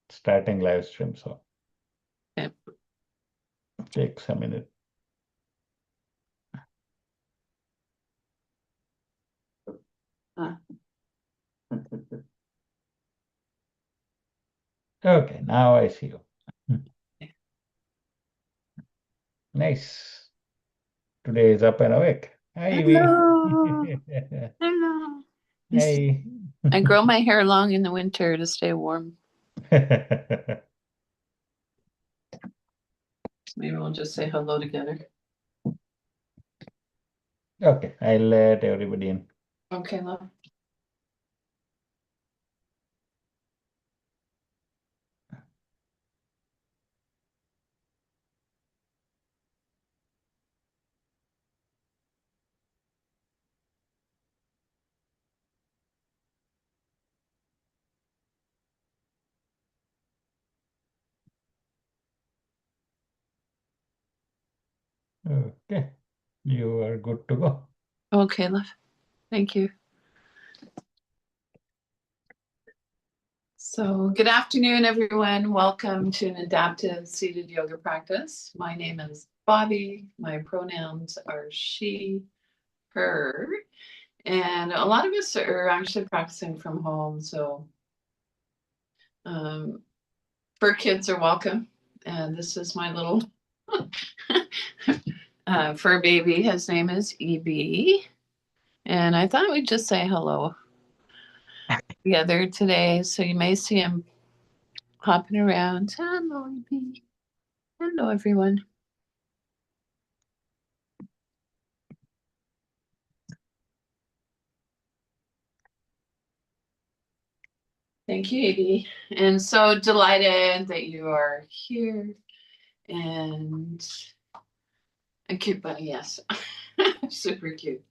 Starting live stream, so Okay. takes a minute. Okay, now I see you. Nice. Today is up and awake. Hi, Ivy. Hello. Hello. Hey. I grow my hair long in the winter to stay warm. Maybe we'll just say hello together. Okay, I'll let everybody in. Okay, love. Okay, you are good to go. Okay, love. Thank you. So good afternoon, everyone. Welcome to an adaptive seated yoga practice. My name is Bobbie. My pronouns are she, her. And a lot of us are actually practicing from home. So fur kids are welcome. And this is my little fur baby. His name is EB. And I thought we'd just say hello together today. So you may see him hopping around. Hello, EB. Hello, everyone. Thank you, EB. And so delighted that you are here. And a cute bunny, yes. Super cute.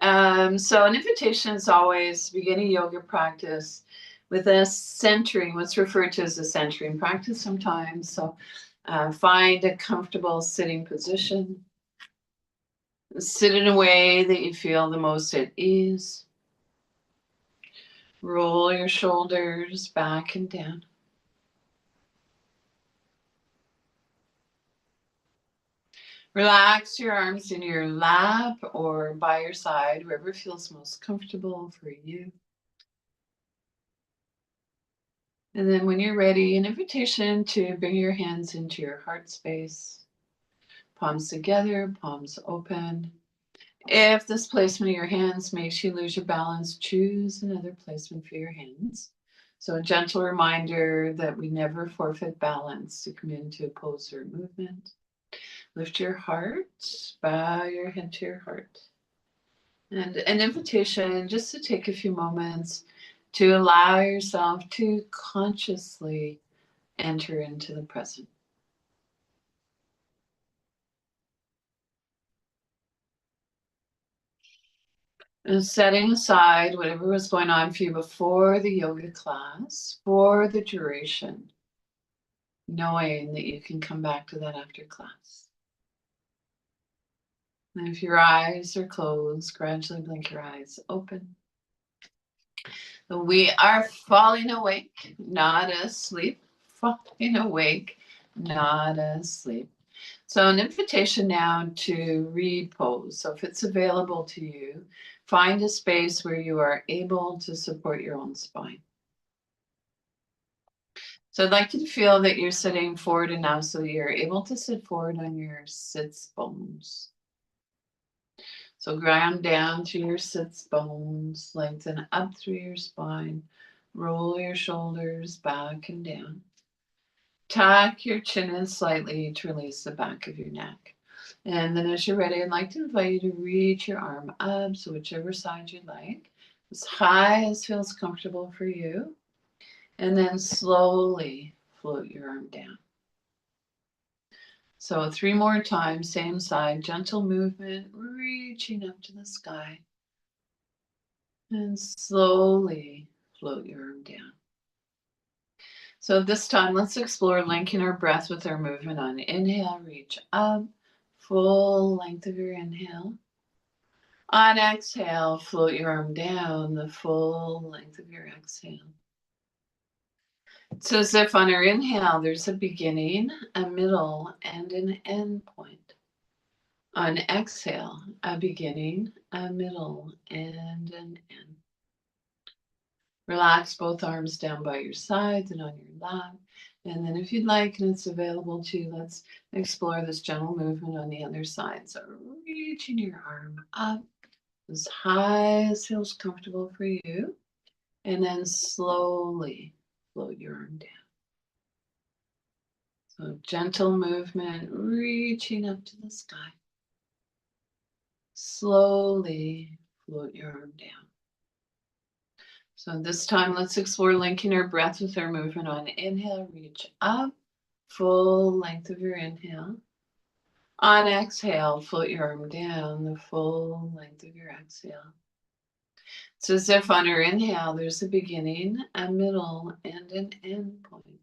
So an invitation is always begin a yoga practice with a centering, what's referred to as a centering practice sometimes. So find a comfortable sitting position. Sit in a way that you feel the most at ease. Roll your shoulders back and down. Relax your arms in your lap or by your side, wherever feels most comfortable for you. And then when you're ready, an invitation to bring your hands into your heart space. Palms together, palms open. If this placement of your hands makes you lose your balance, choose another placement for your hands. So a gentle reminder that we never forfeit balance to come into a pose or movement. Lift your heart, bow your head to your heart. And an invitation just to take a few moments to allow yourself to consciously enter into the present. And setting aside whatever was going on for you before the yoga class, for the duration, knowing that you can come back to that after class. And if your eyes are closed, gradually blink your eyes open. We are falling awake, not asleep. Falling awake, not asleep. So an invitation now to repose. So if it's available to you, find a space where you are able to support your own spine. So I'd like you to feel that you're sitting forward enough so you're able to sit forward on your sits bones. So ground down to your sits bones, lengthen up through your spine, roll your shoulders back and down. Tuck your chin in slightly to release the back of your neck. And then as you're ready, I'd like to invite you to reach your arm up, so whichever side you like, as high as feels comfortable for you. And then slowly float your arm down. So 3 more times, same side, gentle movement, reaching up to the sky. And slowly float your arm down. So this time, let's explore linking our breath with our movement on inhale, reach up, full length of your inhale. On exhale, float your arm down the full length of your exhale. It's as if on our inhale, there's a beginning, a middle, and an end point. On exhale, a beginning, a middle, and an end. Relax both arms down by your sides and on your lap. And then if you'd like, and it's available to you, let's explore this gentle movement on the other side. So reaching your arm up as high as feels comfortable for you. And then slowly float your arm down. So gentle movement, reaching up to the sky. Slowly float your arm down. So this time, let's explore linking our breath with our movement. On inhale, reach up, full length of your inhale. On exhale, float your arm down, the full length of your exhale. It's as if on your inhale, there's a beginning, a middle, and an end point.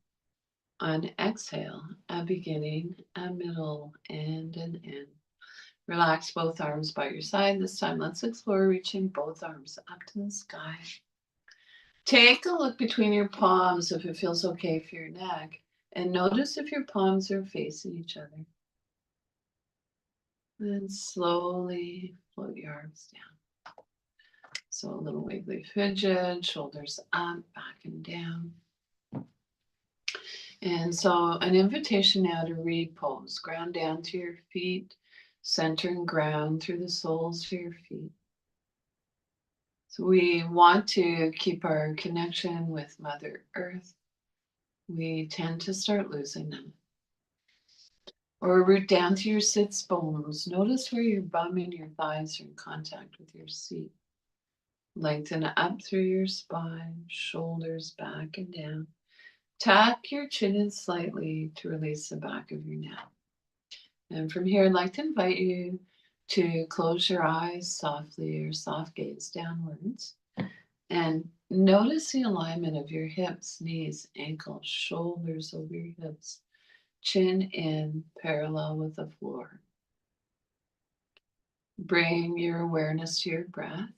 On exhale, a beginning, a middle, and an end. Relax both arms by your side. This time, let's explore reaching both arms up to the sky. Take a look between your palms if it feels okay for your neck, and notice if your palms are facing each other. Then slowly float your arms down. So a little wiggly fidget, shoulders up, back and down. And so an invitation now to repose. Ground down to your feet, center and ground through the soles of your feet. So we want to keep our connection with Mother Earth. We tend to start losing them. Or root down to your sits bones. Notice where your bum and your thighs are in contact with your seat. Lengthen up through your spine, shoulders back and down. Tuck your chin in slightly to release the back of your neck. And from here, I'd like to invite you to close your eyes softly or soft gaze downwards. And notice the alignment of your hips, knees, ankles, shoulders over your hips, chin in parallel with the floor. Bring your awareness to your breath.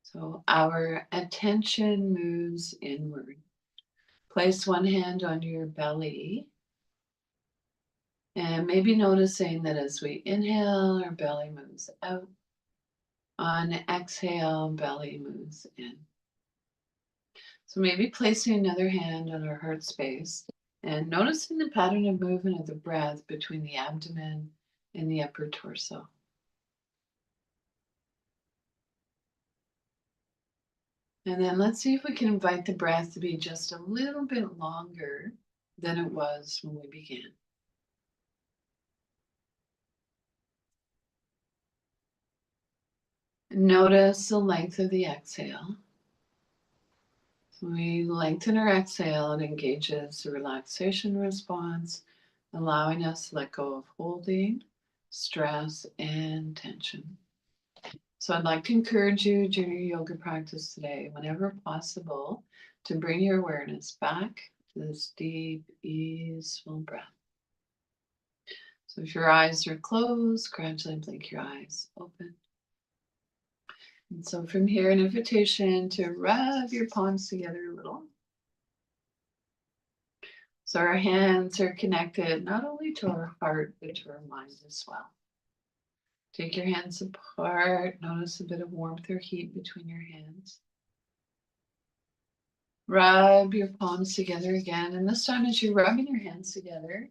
So our attention moves inward. Place one hand on your belly. And maybe noticing that as we inhale, our belly moves out. On exhale, belly moves in. So maybe placing another hand on our heart space and noticing the pattern of movement of the breath between the abdomen and the upper torso. And then let's see if we can invite the breath to be just a little bit longer than it was when we began. Notice the length of the exhale. We lengthen our exhale, it engages the relaxation response, allowing us to let go of holding, stress, and tension. So I'd like to encourage you during your yoga practice today, whenever possible, to bring your awareness back to this deep, easeful breath. So if your eyes are closed, gradually blink your eyes open. And so from here, an invitation to rub your palms together a little. So our hands are connected not only to our heart, but to our mind as well. Take your hands apart. Notice a bit of warmth or heat between your hands. Rub your palms together again. And this time as you're rubbing your hands together,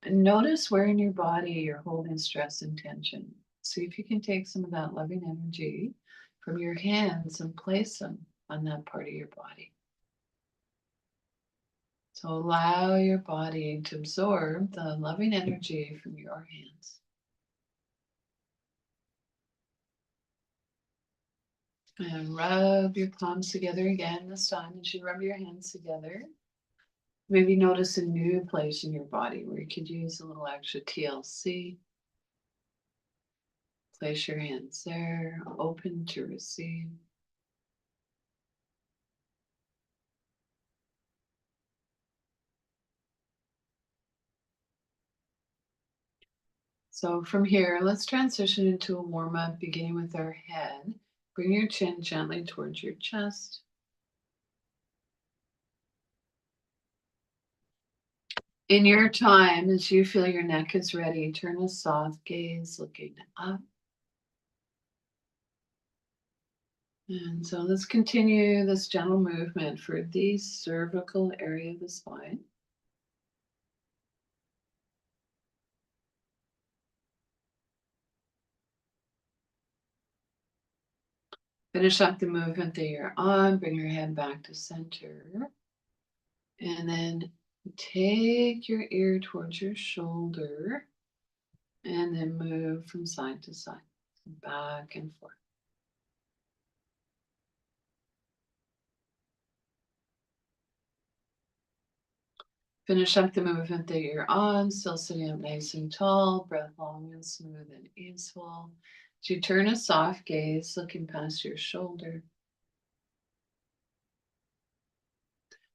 notice where in your body you're holding stress and tension. See if you can take some of that loving energy from your hands and place them on that part of your body. So allow your body to absorb the loving energy from your hands. And rub your palms together again this time as you rub your hands together. Maybe notice a new place in your body where you could use a little extra TLC. Place your hands there, open to receive. So from here, let's transition into a warm-up, beginning with our head. Bring your chin gently towards your chest. In your time, as you feel your neck is ready, turn a soft gaze looking up. And so let's continue this gentle movement for the cervical area of the spine. Finish up the movement that you're on. Bring your head back to center. And then take your ear towards your shoulder. And then move from side to side, back and forth. Finish up the movement that you're on, still sitting up nice and tall, breath long and smooth and easeful. As you turn a soft gaze, looking past your shoulder.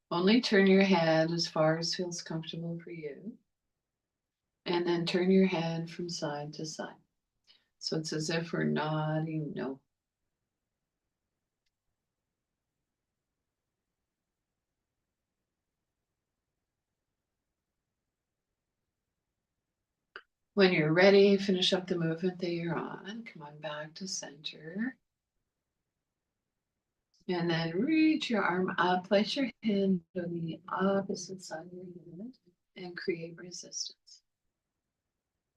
Only turn your head as far as feels comfortable for you. And then turn your head from side to side. So it's as if we're nodding no. When you're ready, finish up the movement that you're on. Come on back to center. And then reach your arm up, place your hand on the opposite side of your head and create resistance.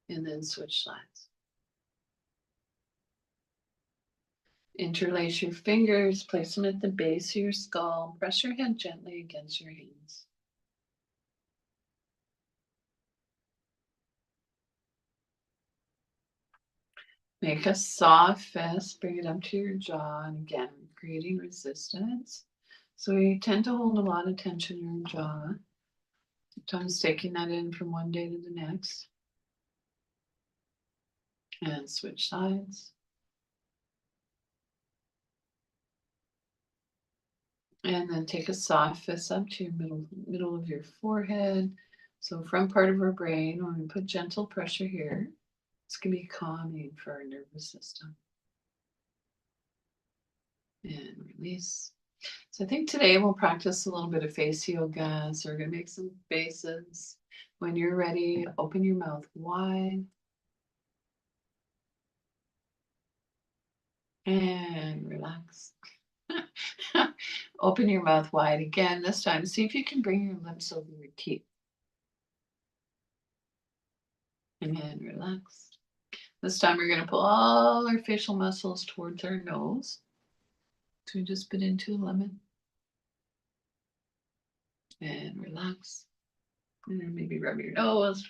And then switch sides. Interlace your fingers, place them at the base of your skull, press your head gently against your hands. Make a soft fist, bring it up to your jaw, and again, creating resistance. So we tend to hold a lot of tension in our jaw, sometimes taking that in from one day to the next. And switch sides. And then take a soft fist up to your middle of your forehead. So front part of our brain, when we put gentle pressure here, it's going to be calming for our nervous system. And release. So I think today we'll practice a little bit of face yoga. So we're going to make some faces. When you're ready, open your mouth wide. And relax. Open your mouth wide again. This time, see if you can bring your lips over your teeth. And relax. This time, we're going to pull all our facial muscles towards our nose. So we just bit into a lemon. And relax. And then maybe rub your nose.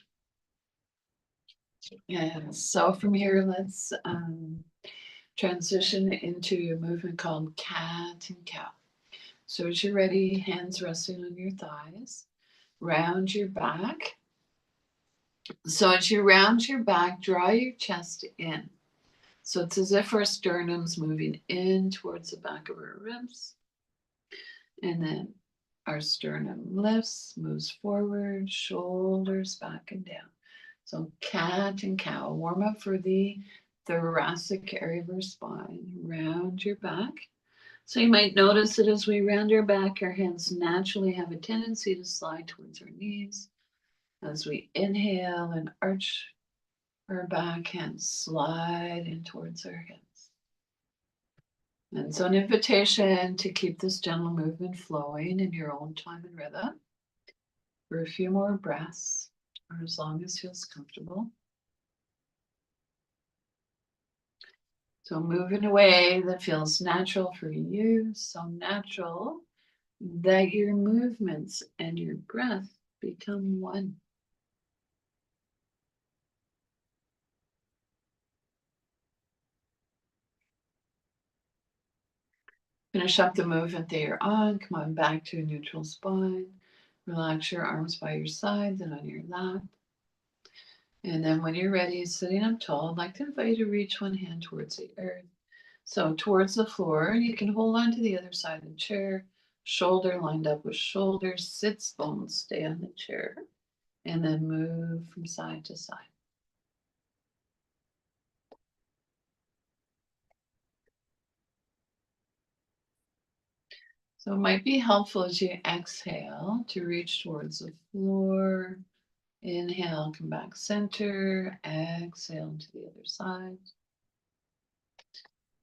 And so from here, let's transition into a movement called cat and cow. So as you're ready, hands resting on your thighs, round your back. So as you round your back, draw your chest in. So it's as if our sternum's moving in towards the back of our ribs. And then our sternum lifts, moves forward, shoulders back and down. So cat and cow, warm up for the thoracic area of our spine. Round your back. So you might notice that as we round our back, our hands naturally have a tendency to slide towards our knees. As we inhale and arch our back, hands slide in towards our hips. And so an invitation to keep this gentle movement flowing in your own time and rhythm for a few more breaths, or as long as feels comfortable. So move in a way that feels natural for you, so natural that your movements and your breath become one. Finish up the movement that you're on. Come on back to a neutral spine. Relax your arms by your sides and on your lap. And then when you're ready, sitting up tall, I'd like to invite you to reach one hand towards the earth. So towards the floor, you can hold on to the other side of the chair, shoulder lined up with shoulder, sits bones, stay on the chair, and then move from side to side. So it might be helpful as you exhale to reach towards the floor. Inhale, come back center. Exhale to the other side.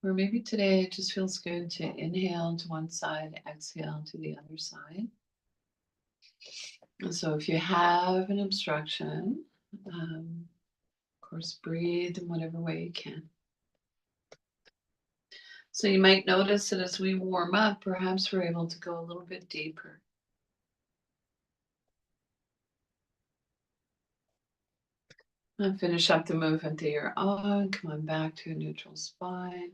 Or maybe today it just feels good to inhale to one side, exhale to the other side. And so if you have an obstruction, of course, breathe in whatever way you can. So you might notice that as we warm up, perhaps we're able to go a little bit deeper. And finish up the movement that you're on. Come on back to a neutral spine.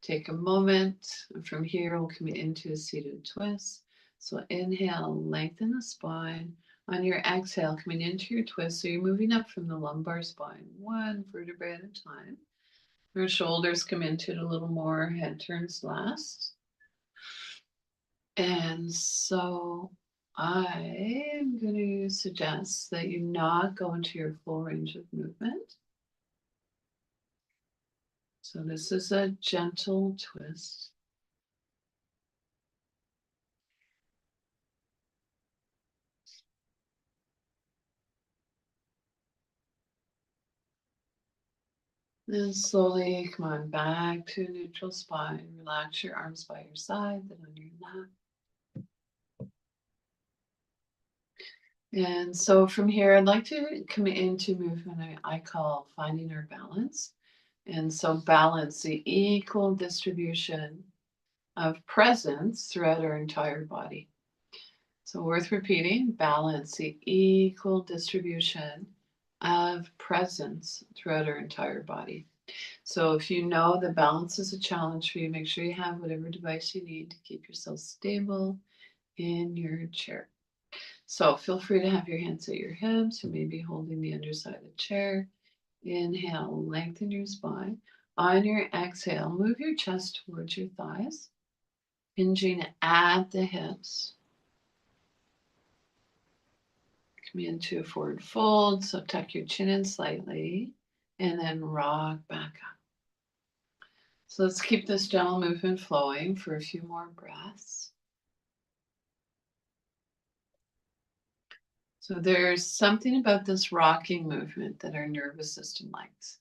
Take a moment. And from here, we'll come into a seated twist. So inhale, lengthen the spine. On your exhale, coming into your twist. So you're moving up from the lumbar spine, one vertebrae at a time. Your shoulders come into it a little more. Head turns last. And so I'm going to suggest that you not go into your full range of movement. So this is a gentle twist. Then slowly come on back to neutral spine. Relax your arms by your side, then on your lap. And so from here, I'd like to come into movement I call finding our balance. And so balance, the equal distribution of presence throughout our entire body. So worth repeating, balance, the equal distribution of presence throughout our entire body. So if you know that balance is a challenge for you, make sure you have whatever device you need to keep yourself stable in your chair. So feel free to have your hands at your hips or maybe holding the underside of the chair. Inhale, lengthen your spine. On your exhale, move your chest towards your thighs, hinging at the hips. Come into a forward fold, so tuck your chin in slightly, and then rock back up. So let's keep this gentle movement flowing for a few more breaths. So there's something about this rocking movement that our nervous system likes.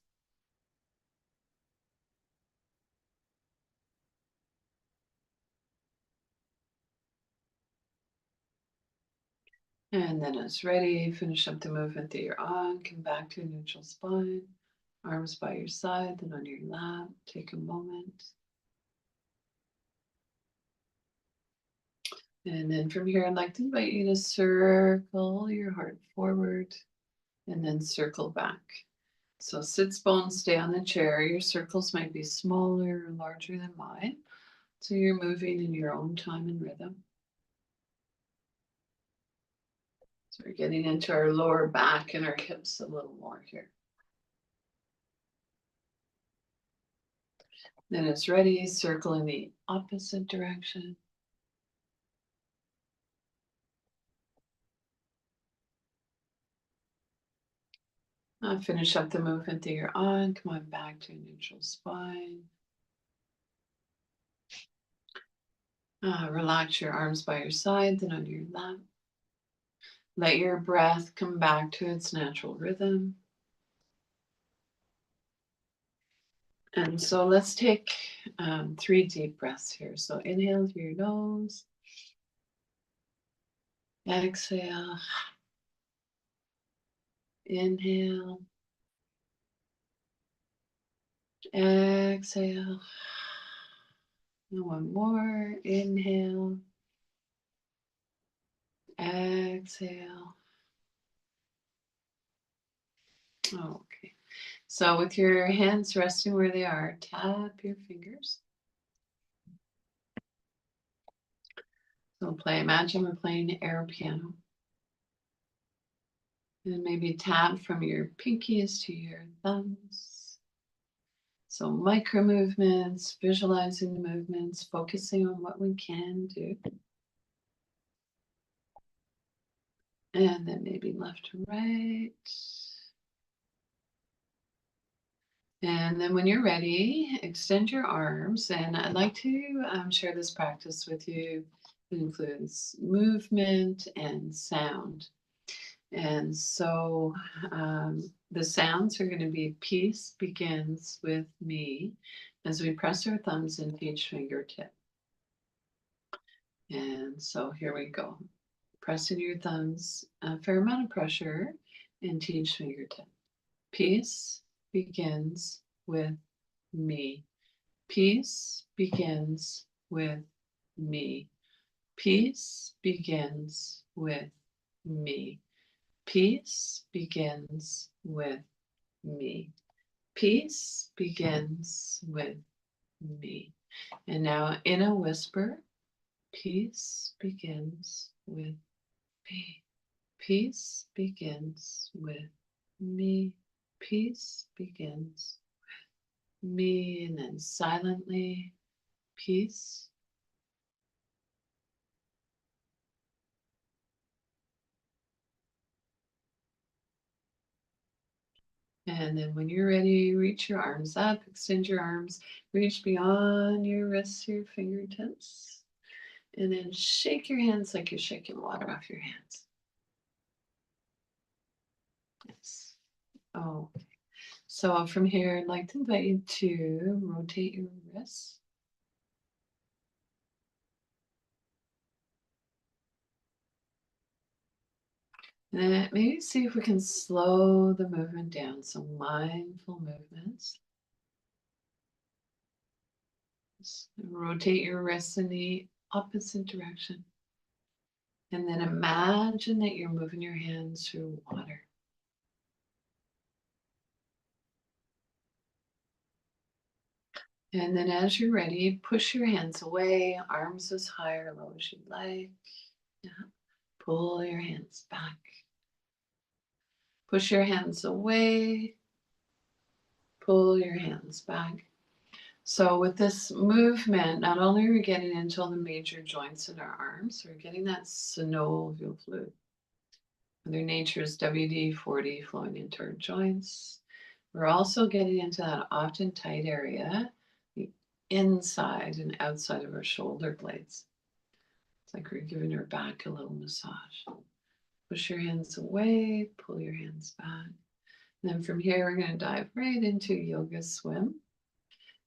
And then it's ready, finish up the movement that you're on, come back to a neutral spine, arms by your side, then on your lap, take a moment. And then from here, I'd like to invite you to circle your heart forward and then circle back. So sits bones, stay on the chair. Your circles might be smaller or larger than mine. So you're moving in your own time and rhythm. So we're getting into our lower back and our hips a little more here. Then it's ready, circle in the opposite direction. Finish up the movement that you're on. Come on back to a neutral spine. Relax your arms by your side, then on your lap. Let your breath come back to its natural rhythm. And so let's take 3 deep breaths here. So inhale through your nose. Exhale. Inhale. Exhale. And one more. Inhale. Exhale. Okay. So with your hands resting where they are, tap your fingers. So imagine we're playing air piano. And maybe tap from your pinkies to your thumbs. So micro movements, visualizing the movements, focusing on what we can do. And then maybe left to right. And then when you're ready, extend your arms. And I'd like to share this practice with you. It includes movement and sound. And so the sounds are going to be peace begins with me as we press our thumbs into each fingertip. And so here we go. Pressing your thumbs, a fair amount of pressure into each fingertip. Peace begins with me. Peace begins with me. Peace begins with me. Peace begins with me. Peace begins with me. And now in a whisper, peace begins with me. Peace begins with me. Peace begins with me. And then silently, peace. And then when you're ready, reach your arms up, extend your arms, reach beyond your wrists, your fingertips, and then shake your hands like you're shaking water off your hands. Yes. Oh, so from here, I'd like to invite you to rotate your wrists. And maybe see if we can slow the movement down. So mindful movements. Just rotate your wrists in the opposite direction. And then imagine that you're moving your hands through water. And then as you're ready, push your hands away, arms as high or low as you'd like. Yeah. Pull your hands back. Push your hands away. Pull your hands back. So with this movement, not only are we getting into all the major joints in our arms, we're getting that synovial fluid. Mother Nature's WD-40 flowing into our joints. We're also getting into that often tight area, the inside and outside of our shoulder blades. It's like we're giving our back a little massage. Push your hands away, pull your hands back. And then from here, we're going to dive right into yoga swim.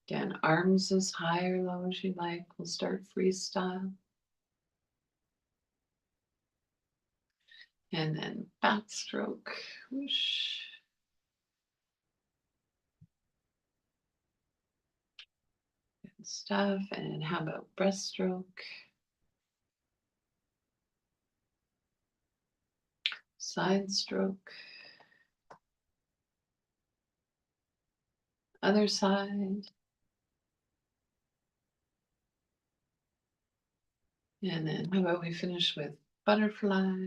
Again, arms as high or low as you like. We'll start freestyle. And then backstroke. Whoosh. Good stuff. And how about breaststroke? Side stroke. Other side. And then how about we finish with butterfly?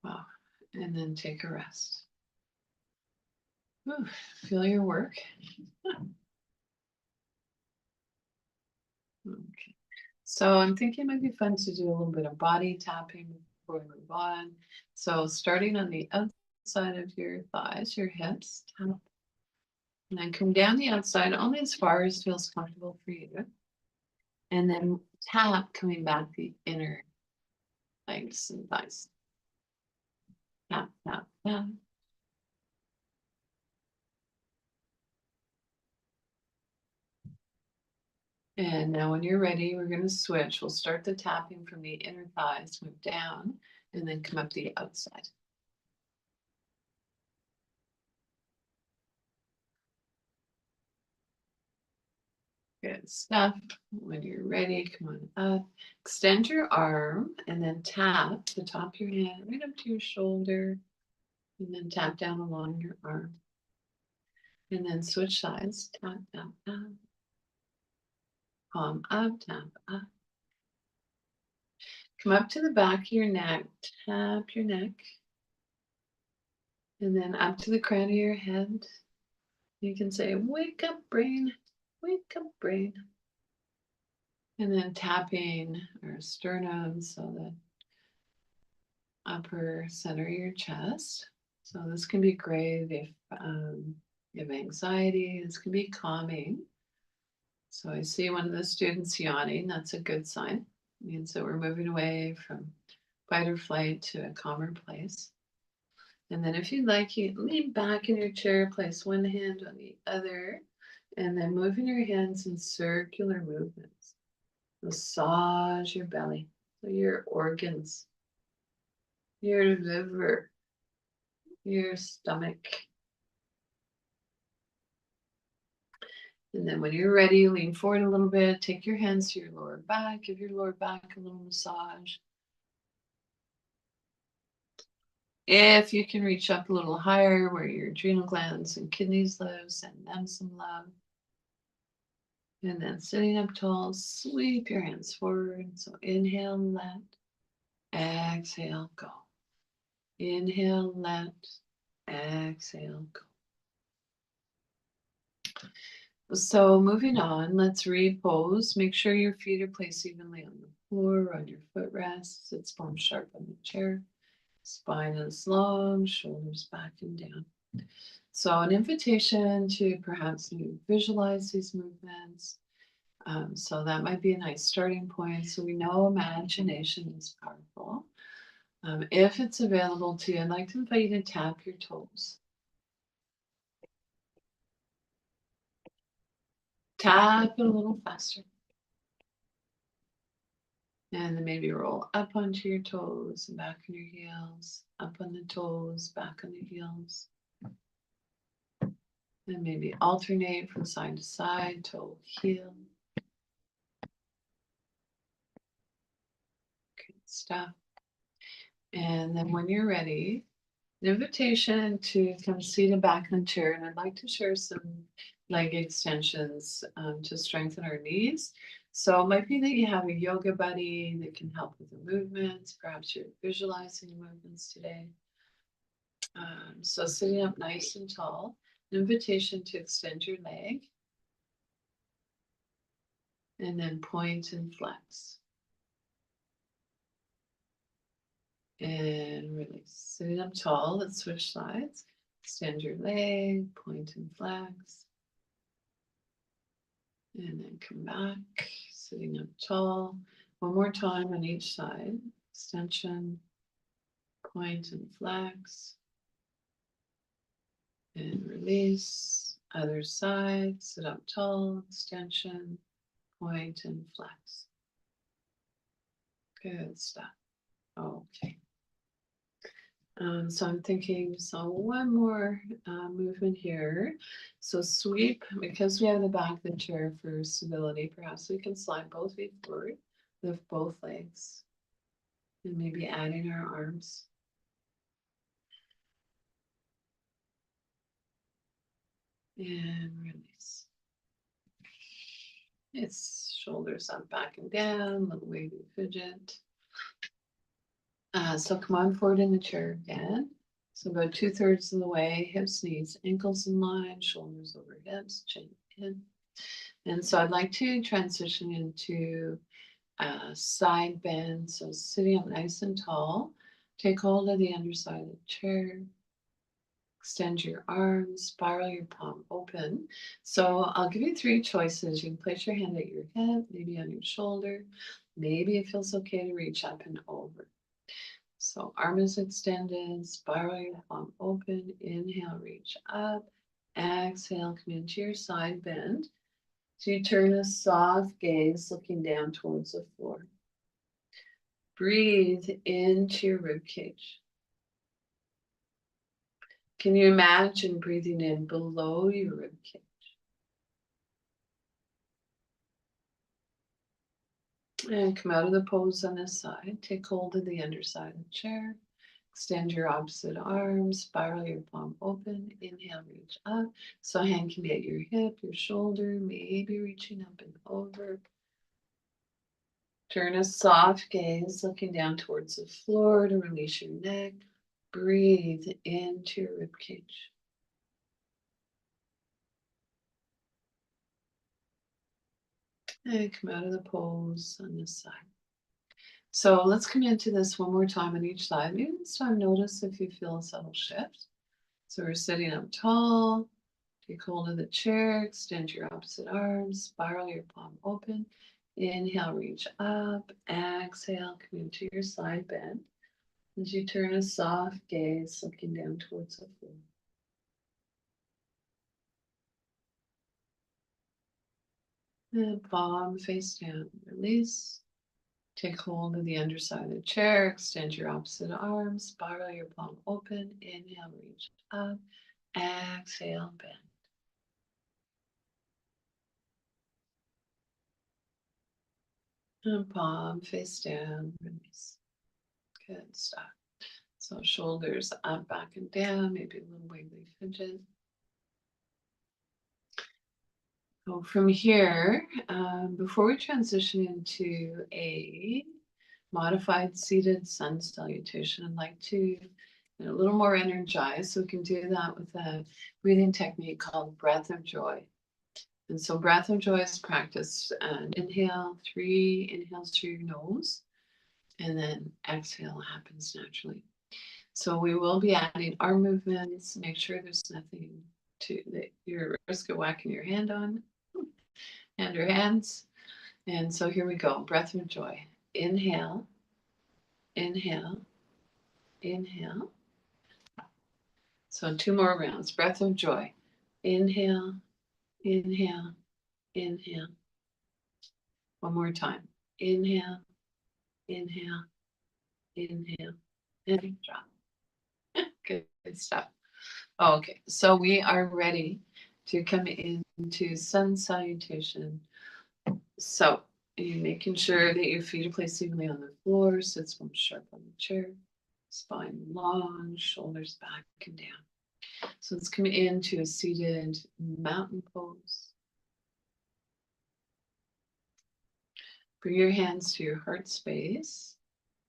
Wow. And then take a rest. Ooh, feel your work. Okay. So I'm thinking it might be fun to do a little bit of body tapping before we move on. So starting on the outside of your thighs, your hips, tap. And then come down the outside only as far as feels comfortable for you. And then tap coming back the inner legs and thighs. Tap, tap, tap. And now when you're ready, we're going to switch. We'll start the tapping from the inner thighs, move down, and then come up the outside. Good stuff. When you're ready, come on up. Extend your arm and then tap the top of your hand right up to your shoulder. And then tap down along your arm. And then switch sides. Tap, tap, tap. Palm up, tap up. Come up to the back of your neck. Tap your neck. And then up to the crown of your head. You can say, wake up, brain. Wake up, brain. And then tapping our sternum, so the upper center of your chest. So this can be great if you have anxiety. This can be calming. So I see one of the students yawning. That's a good sign. It means that we're moving away from fight or flight to a calmer place. And then if you'd like, you lean back in your chair, place one hand on the other, and then moving your hands in circular movements. Massage your belly, so your organs, your liver, your stomach. And then when you're ready, lean forward a little bit, take your hands to your lower back, give your lower back a little massage. If you can reach up a little higher where your adrenal glands and kidneys live, send them some love. And then sitting up tall, sweep your hands forward. So inhale, let, exhale, go. Inhale, let, exhale, go. So moving on, let's repose. Make sure your feet are placed evenly on the floor, on your footrests. It's palm sharp on the chair. Spine is long, shoulders back and down. So an invitation to perhaps visualize these movements. So that might be a nice starting point. So we know imagination is powerful. If it's available to you, I'd like to invite you to tap your toes. Tap it a little faster. And then maybe roll up onto your toes and back on your heels, up on the toes, back on the heels. And maybe alternate from side to side, toe, heel. Good stuff. And then when you're ready, an invitation to come seated back in the chair. And I'd like to share some leg extensions to strengthen our knees. So it might be that you have a yoga buddy that can help with the movements. Perhaps you're visualizing the movements today. So sitting up nice and tall, an invitation to extend your leg. And then point and flex. And release. Sitting up tall, let's switch sides. Extend your leg, point and flex. And then come back, sitting up tall. One more time on each side. Extension, point and flex. And release. Other side, sit up tall, extension, point and flex. Good stuff. Okay. So I'm thinking, so one more movement here. So sweep, because we have the back of the chair for stability, perhaps we can slide both feet forward, lift both legs, and maybe adding our arms. And release. It's shoulders up, back and down, little wavy fidget. So come on forward in the chair again. So about 2/3 of the way, hips, knees, ankles in line, shoulders over hips, chin in. And so I'd like to transition into side bend. So sitting up nice and tall, take hold of the underside of the chair. Extend your arms, spiral your palm open. So I'll give you 3 choices. You can place your hand at your hip, maybe on your shoulder. Maybe it feels okay to reach up and over. So arm is extended, spiral your palm open, inhale, reach up, exhale, come into your side bend. So you turn a soft gaze looking down towards the floor. Breathe into your rib cage. Can you imagine breathing in below your rib cage? And come out of the pose on this side. Take hold of the underside of the chair. Extend your opposite arm, spiral your palm open, inhale, reach up. So hand can be at your hip, your shoulder, maybe reaching up and over. Turn a soft gaze, looking down towards the floor to release your neck. Breathe into your ribcage. And come out of the pose on this side. So let's come into this one more time on each side. Maybe this time notice if you feel a subtle shift. So we're sitting up tall. Take hold of the chair, extend your opposite arm, spiral your palm open. Inhale, reach up. Exhale, come into your side bend. As you turn a soft gaze, looking down towards the floor. And palm face down, release. Take hold of the underside of the chair, extend your opposite arm, spiral your palm open. Inhale, reach up. Exhale, bend. And palm face down, release. Good stuff. So shoulders up, back, and down, maybe a little wiggly fidget. So from here, before we transition into a modified seated sun salutation, I'd like to get a little more energized. So we can do that with a breathing technique called breath of joy. And so breath of joy is practiced. Inhale, 3 inhales through your nose, and then exhale happens naturally. So we will be adding arm movements. Make sure there's nothing that you're at risk of whacking your hand on and your hands. And so here we go. Breath of joy. Inhale, inhale, inhale. So 2 more rounds. Breath of joy. Inhale, inhale, inhale. 1 more time. Inhale, inhale, inhale, and drop. Good stuff. Okay, so we are ready to come into sun salutation. So you're making sure that your feet are placed evenly on the floor, sits bone sharp on the chair, spine long, shoulders back and down. So let's come into a seated mountain pose. Bring your hands to your heart space.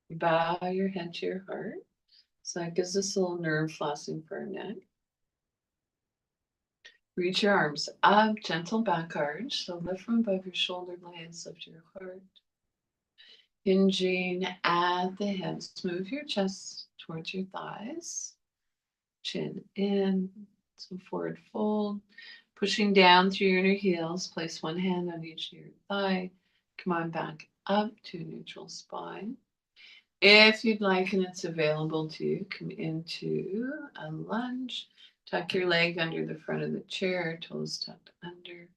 Bow your head to your heart. So that gives us a little nerve flossing for our neck. Reach your arms up, gentle back arch. So lift from above your shoulder blades, lift your heart. Hinging at the hips. Move your chest towards your thighs. Chin in. So forward fold. Pushing down through your inner heels. Place 1 hand on each near thigh. Come on back up to neutral spine. If you'd like, and it's available to you, come into a lunge. Tuck your leg under the front of the chair, toes tucked under.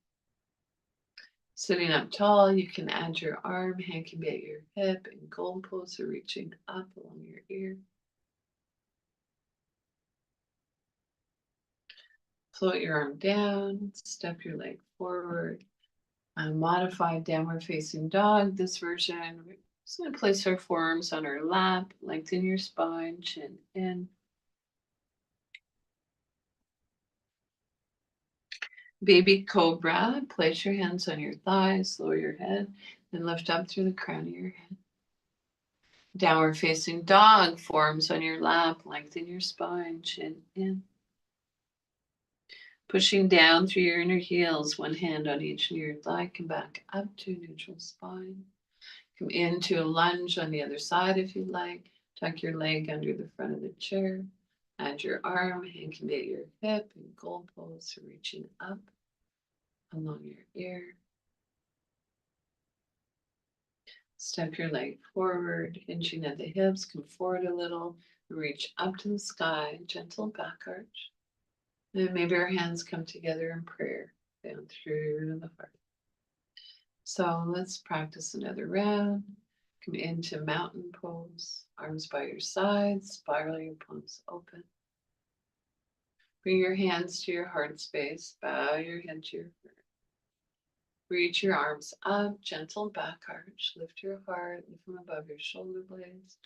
Sitting up tall, you can add your arm, hand can be at your hip, in gold pose or reaching up along your ear. Float your arm down, step your leg forward. A modified downward facing dog. This version, we're just going to place our forearms on our lap, lengthen your spine, chin in. Baby cobra, place your hands on your thighs, lower your head, then lift up through the crown of your head. Downward facing dog, forearms on your lap, lengthen your spine, chin in. Pushing down through your inner heels, 1 hand on each near thigh, come back up to neutral spine. Come into a lunge on the other side if you'd like. Tuck your leg under the front of the chair. Add your arm, hand can be at your hip in gold pose, reaching up along your ear. Step your leg forward, hinging at the hips, come forward a little, reach up to the sky, gentle back arch. And maybe our hands come together in prayer down through the heart. So let's practice another round. Come into mountain pose, arms by your sides, spiral your palms open. Bring your hands to your heart space, bow your head to your heart. Reach your arms up, gentle back arch, lift your heart from above your shoulder blades.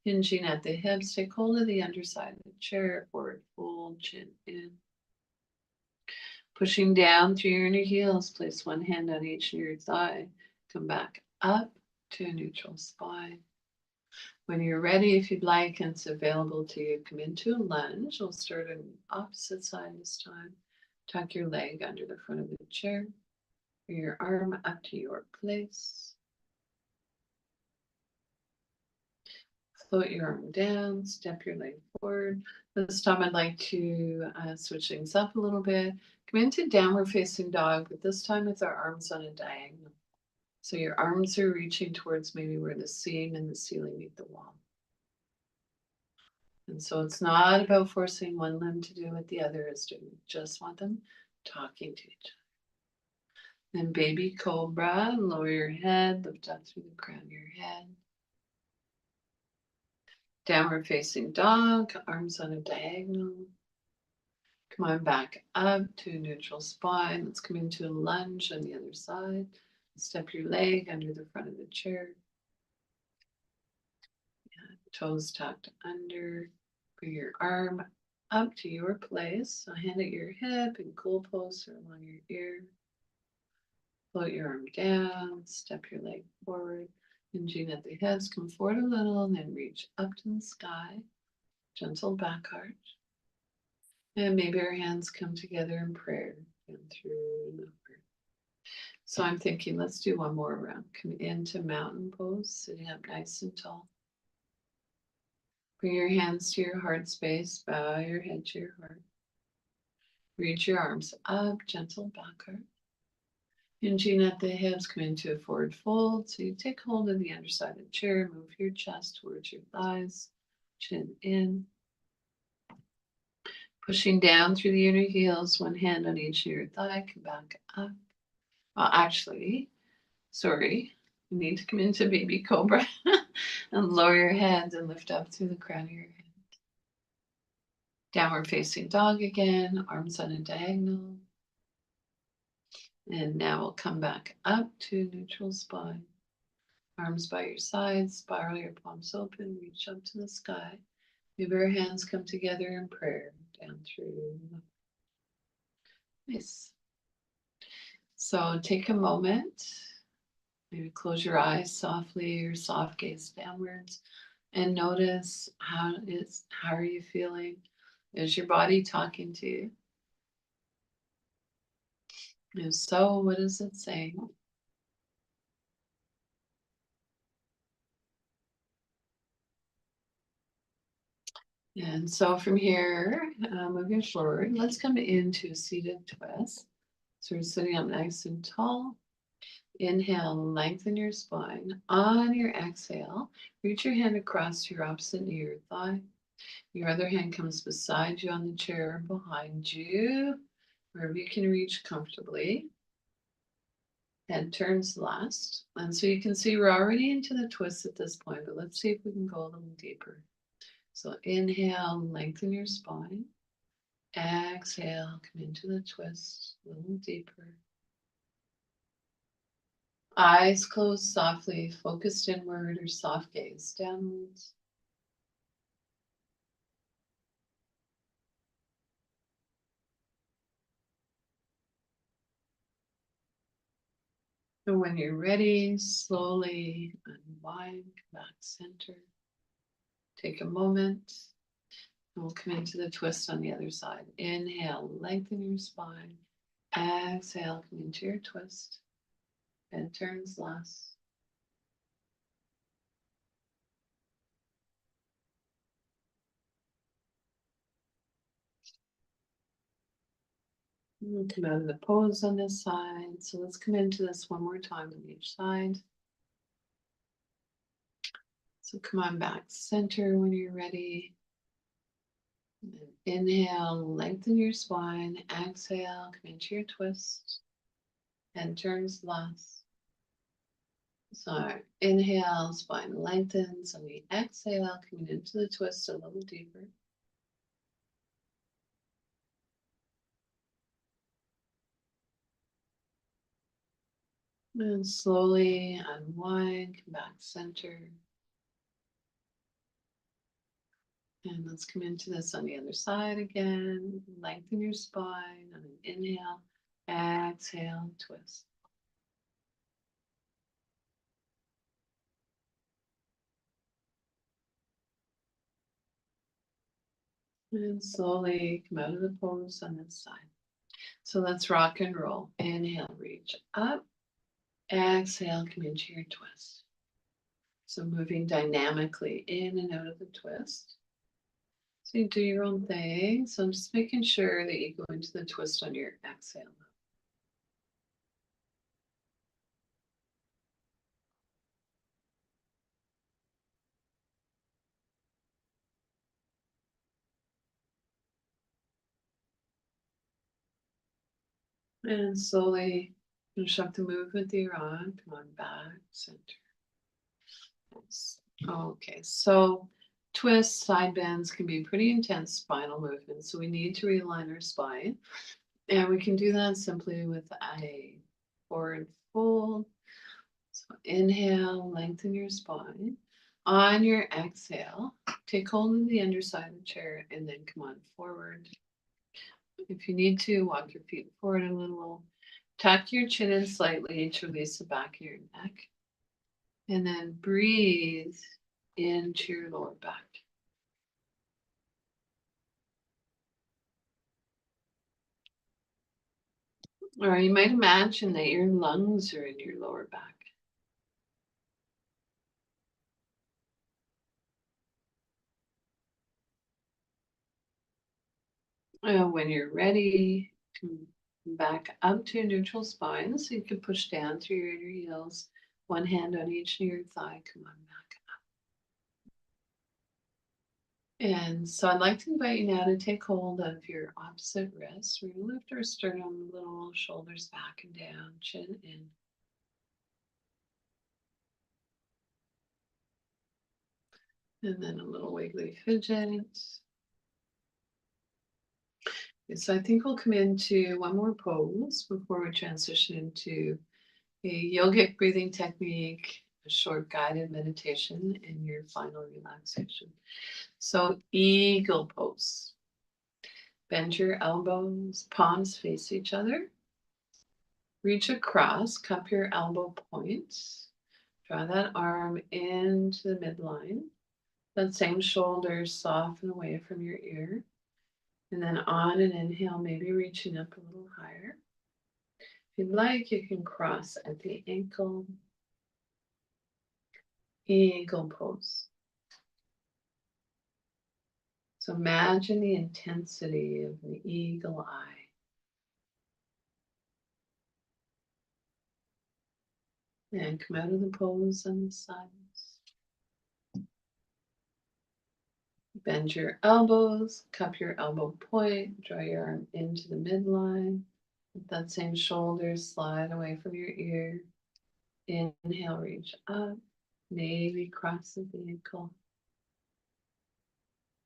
Hinging at the hips, take hold of the underside of the chair, forward fold, chin in. Pushing down through your inner heels, place 1 hand on each near thigh. Come back up to a neutral spine. When you're ready, if you'd like, and it's available to you, come into a lunge. We'll start on the opposite side this time. Tuck your leg under the front of the chair. Bring your arm up to your place. Float your arm down, step your leg forward. This time I'd like to switch things up a little bit. Come into downward facing dog, but this time with our arms on a diagonal. So your arms are reaching towards maybe where the seam and the ceiling meet the wall. And so it's not about forcing one limb to do what the other is doing. You just want them talking to each other. Then baby cobra, lower your head, lift up through the crown of your head. Downward facing dog, arms on a diagonal. Come on back up to neutral spine. Let's come into a lunge on the other side. Step your leg under the front of the chair. Toes tucked under. Bring your arm up to your place. So hand at your hip and goalposts are along your ear. Float your arm down. Step your leg forward. Hinging at the hips. Come forward a little and then reach up to the sky. Gentle back arch. And maybe our hands come together in prayer and through and over. So I'm thinking, let's do one more round. Come into mountain pose, sitting up nice and tall. Bring your hands to your heart space, bow your head to your heart. Reach your arms up, gentle back arch. Hinging at the hips, come into a forward fold. So you take hold of the underside of the chair, move your chest towards your thighs, chin in. Pushing down through the inner heels, one hand on each of your thigh, come back up. You need to come into baby cobra and lower your hands and lift up through the crown of your head. Downward facing dog again, arms on a diagonal. And now we'll come back up to neutral spine. Arms by your sides, spiral your palms open, reach up to the sky. Maybe our hands come together in prayer, down through. Nice. So take a moment, maybe close your eyes softly or soft gaze downwards and notice how are you feeling? Is your body talking to you? If so, what is it saying? And so from here, moving forward, let's come into a seated twist. So we're sitting up nice and tall. Inhale, lengthen your spine. On your exhale, reach your hand across your opposite knee or thigh. Your other hand comes beside you on the chair behind you, wherever you can reach comfortably. Head turns last. And so you can see we're already into the twist at this point, but let's see if we can go a little deeper. So inhale, lengthen your spine. Exhale, come into the twist a little deeper. Eyes closed softly, focused inward or soft gaze downwards. And when you're ready, slowly unwind, back center. Take a moment. And we'll come into the twist on the other side. Inhale, lengthen your spine. Exhale, come into your twist. Head turns last. We'll come out of the pose on this side. So let's come into this one more time on each side. So come on back center when you're ready. And then inhale, lengthen your spine. Exhale, come into your twist. Head turns last. So inhale, spine lengthens, and we exhale, coming into the twist a little deeper. And slowly unwind, come back center. And let's come into this on the other side again. Lengthen your spine on an inhale, exhale, twist. And slowly come out of the pose on this side. So let's rock and roll. Inhale, reach up. Exhale, come into your twist. So moving dynamically in and out of the twist. So you do your own thing. So I'm just making sure that you go into the twist on your exhale. And slowly finish up the movement that you're on. Come on back, center. Nice. Okay, so twists, side bends can be pretty intense spinal movements. So we need to realign our spine. And we can do that simply with a forward fold. So inhale, lengthen your spine. On your exhale, take hold of the underside of the chair and then come on forward. If you need to, walk your feet forward a little. Tuck your chin in slightly to release the back of your neck. And then breathe into your lower back. Or you might imagine that your lungs are in your lower back. When you're ready, come back up to a neutral spine. So you can push down through your inner heels. One hand on each near thigh. Come on back up. And so I'd like to invite you now to take hold of your opposite wrist. We're going to lift our sternum a little, shoulders back and down, chin in. And then a little wiggly fidget. So I think we'll come into one more pose before we transition into a yogic breathing technique, a short guided meditation, and your final relaxation. So eagle pose. Bend your elbows, palms face each other. Reach across, cup your elbow points. Draw that arm into the midline. That same shoulder soften away from your ear. And then on an inhale, maybe reaching up a little higher. If you'd like, you can cross at the ankle. Eagle pose. So imagine the intensity of the eagle eye. And come out of the pose on the sides. Bend your elbows, cup your elbow point, draw your arm into the midline. Let that same shoulder slide away from your ear. Inhale, reach up, maybe cross the ankle.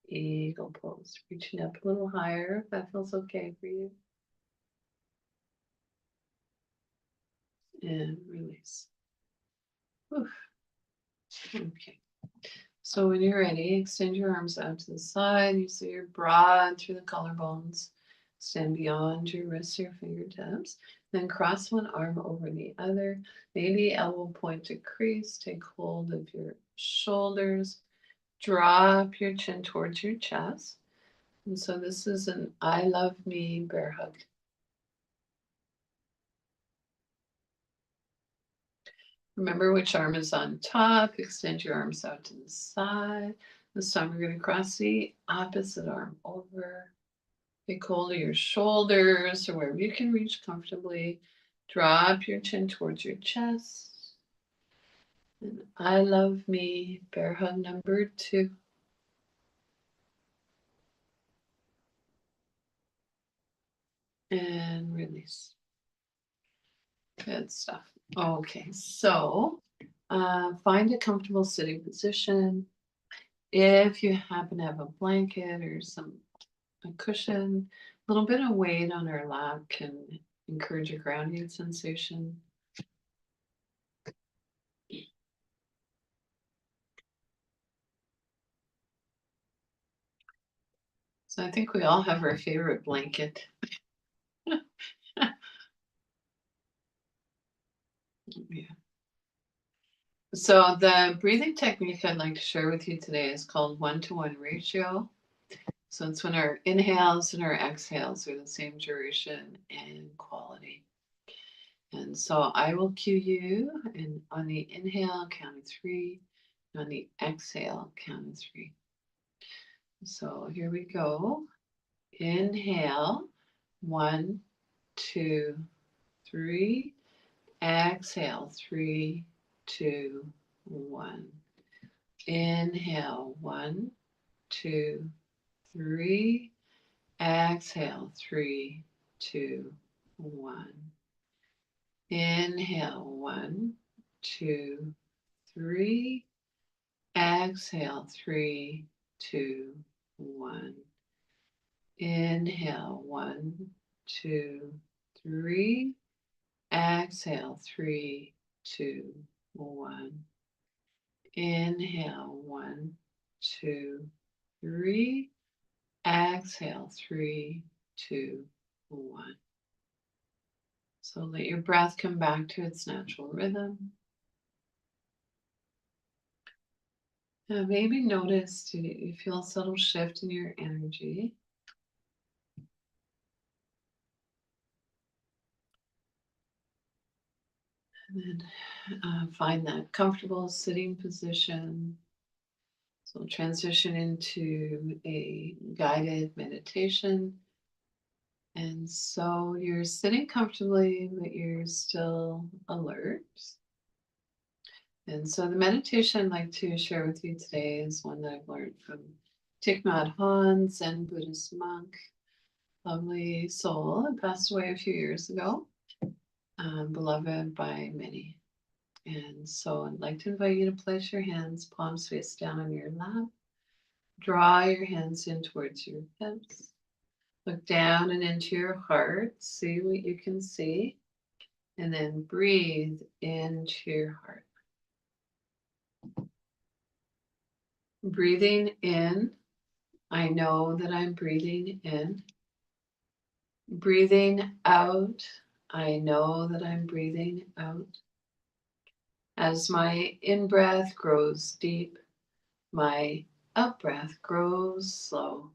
Eagle pose, reaching up a little higher if that feels okay for you. And release. Oof. Okay. So when you're ready, extend your arms out to the side. You see you're broad through the collarbones. Stand beyond your wrists, your fingertips. Then cross one arm over the other. Maybe elbow point to crease. Take hold of your shoulders. Drop your chin towards your chest. And so this is an I love me bear hug. Remember which arm is on top. Extend your arms out to the side. This time we're going to cross the opposite arm over. Take hold of your shoulders or wherever you can reach comfortably. Drop your chin towards your chest. And I love me, bear hug number 2. And release. Good stuff. Okay, so find a comfortable sitting position. If you happen to have a blanket or a cushion, a little bit of weight on our lap can encourage a grounding sensation. So I think we all have our favorite blanket. Yeah. So the breathing technique I'd like to share with you today is called 1-to-1 ratio. So it's when our inhales and our exhales are the same duration and quality. And so I will cue you, and on the inhale, count of 3, and on the exhale, count of 3. So here we go. Inhale, 1, 2, 3. Exhale, 3, 2, 1. Inhale, 1, 2, 3. Exhale, 3, 2, 1. Inhale, 1, 2, 3. Exhale, 3, 2, 1. Inhale, 1, 2, 3. Exhale, 3, 2, 1. Inhale, 1, 2, 3. Exhale, 3, 2, 1. So let your breath come back to its natural rhythm. Now maybe notice, do you feel a subtle shift in your energy? And then find that comfortable sitting position. So we'll transition into a guided meditation. And so you're sitting comfortably, but you're still alert. And so the meditation I'd like to share with you today is one that I've learned from Thich Nhat Hanh, Zen Buddhist monk, lovely soul, and passed away a few years ago, beloved by many. And so I'd like to invite you to place your hands, palms face down on your lap. Draw your hands in towards your hips. Look down and into your heart. See what you can see. And then breathe into your heart. Breathing in, I know that I'm breathing in. Breathing out, I know that I'm breathing out. As my in-breath grows deep, my out-breath grows slow.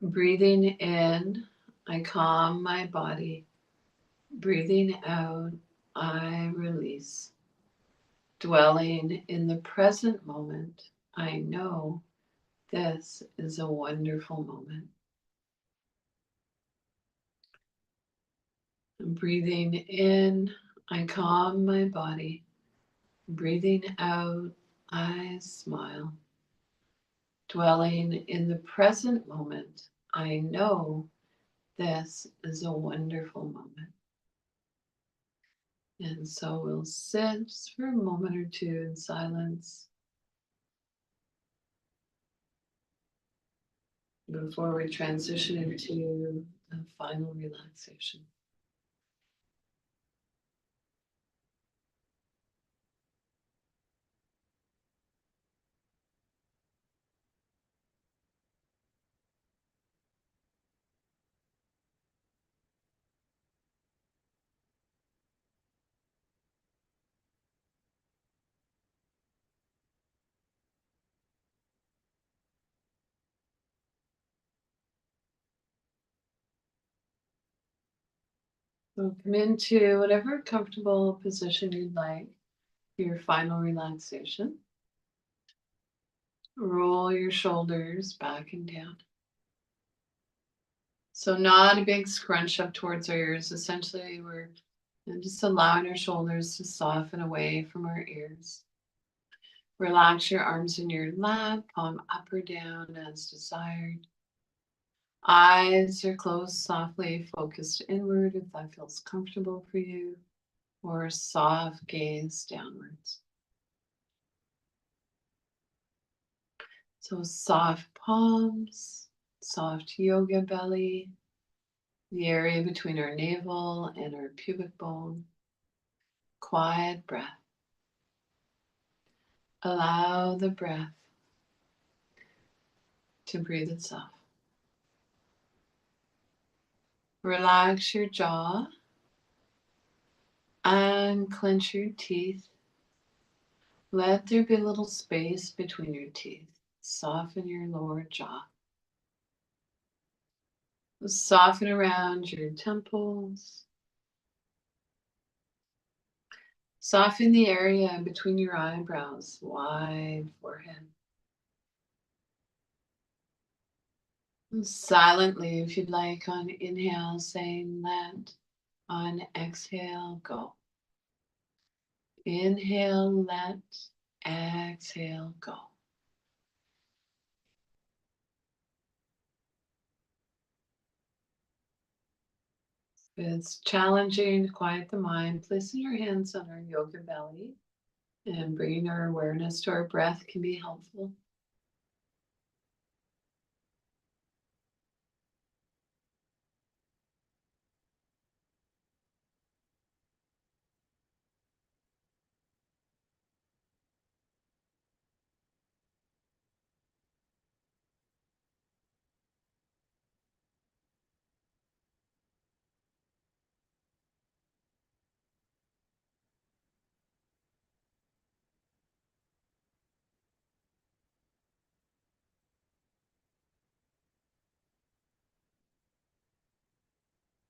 Breathing in, I calm my body. Breathing out, I release. Dwelling in the present moment, I know this is a wonderful moment. Breathing in, I calm my body. Breathing out, I smile. Dwelling in the present moment, I know this is a wonderful moment. And so we'll sit just for a moment or two in silence before we transition into the final relaxation. So come into whatever comfortable position you'd like for your final relaxation. Roll your shoulders back and down. So not a big scrunch up towards our ears. Essentially, we're just allowing our shoulders to soften away from our ears. Relax your arms in your lap, palm up or down as desired. Eyes are closed softly, focused inward if that feels comfortable for you, or soft gaze downwards. So soft palms, soft yoga belly, the area between our navel and our pubic bone. Quiet breath. Allow the breath to breathe itself. Relax your jaw and clench your teeth. Let there be a little space between your teeth. Soften your lower jaw. Soften around your temples. Soften the area between your eyebrows, wide forehead. And silently, if you'd like, on inhale, saying let. On exhale, go. Inhale, let. Exhale, go. If it's challenging to quiet the mind, placing your hands on our yoga belly and bringing our awareness to our breath can be helpful.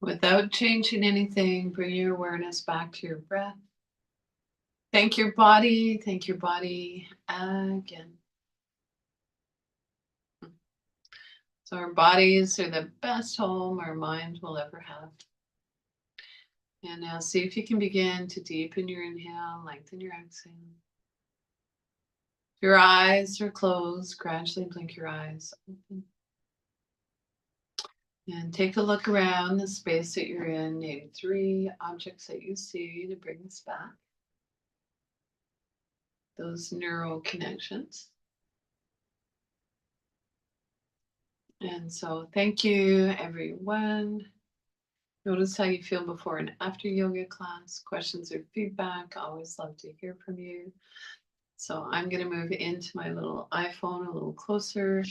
Without changing anything, bring your awareness back to your breath. Thank your body again. So our bodies are the best home our mind will ever have. And now see if you can begin to deepen your inhale, lengthen your exhale. Your eyes are closed. Gradually blink your eyes open. And take a look around the space that you're in. Name 3 objects that you see to bring us back. Those neural connections. And so thank you, everyone. Notice how you feel before and after yoga class. Questions or feedback, always love to hear from you. So I'm going to move into my little iPhone a little closer.